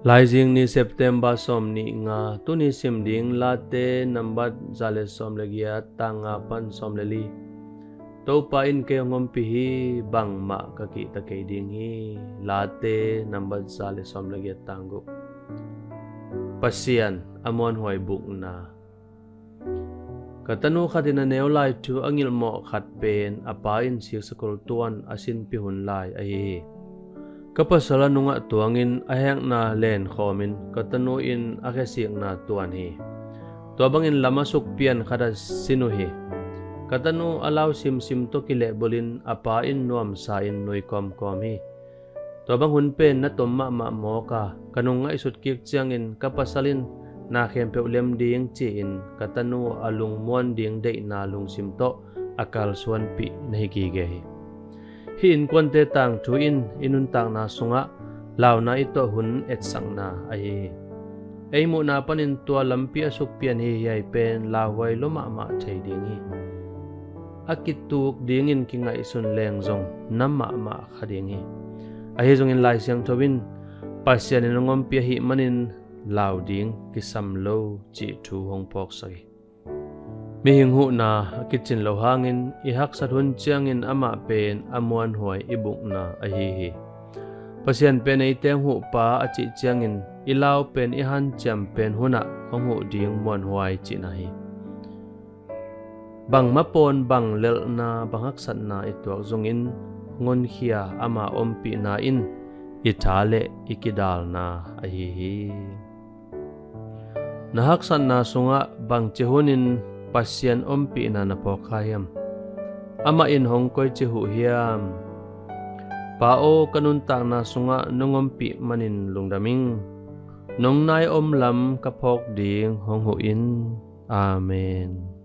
Lai jing ni September som ni nga tu ni sim ding late number zale som legia tanga pan som leli to pa in ke ngom pi hi bang ma ka ki ta ke ding hi late number zale som legia tangu pasian amon hoi buk na katanu khatina neolai tu angil mo khat pen apa in sik sakol tuan asin pi hun lai a hi kapasala nunga tuangin aheng na len khomin katanu in akesiang na tuan hi to bangin lama sukpian khada sinu hi katanu alaw sim to kile bolin apa in nuam sa in noi kom hi to bang hun pen na tomma ma mo ka kanunga isut kik chiangin kapasalin na khem pe ulem ding chi in katanu alung mon ding dei na lung sim to akal suan pi nahi ki ge hi hi in konte tang thu in inun tang na sunga law na ito hun et sang na ai ei mu na panin tua lampi asuk pian hi yai pen lawai loma ma thei ding hi akituk ding in kinga isun leng zong namma ma khading hi a hi zong in lai siang thobin pasian in ngom pi hi manin law ding kisam lo chi thu hong pok sai mi hing hu na kitchen lo hangin i hak sat hun chiangin ama pen amuan hoi ibuk na a hi pasien pen ei teng hu pa achi chiangin ilaw pen i han cham pen huna hong hu ding mon hoi chi na hi bang mapon bang lel na bangak sat na ituak zongin ngon khia ama ompi na in ithale ikidal na a hi nahak san na sunga bang chehunin pasian ompi na napokhayam ama in hongkoi chehu hiam pao kanun tang na sunga nongompi manin lungdaming nongnai omlam kapok ding honghu in amen.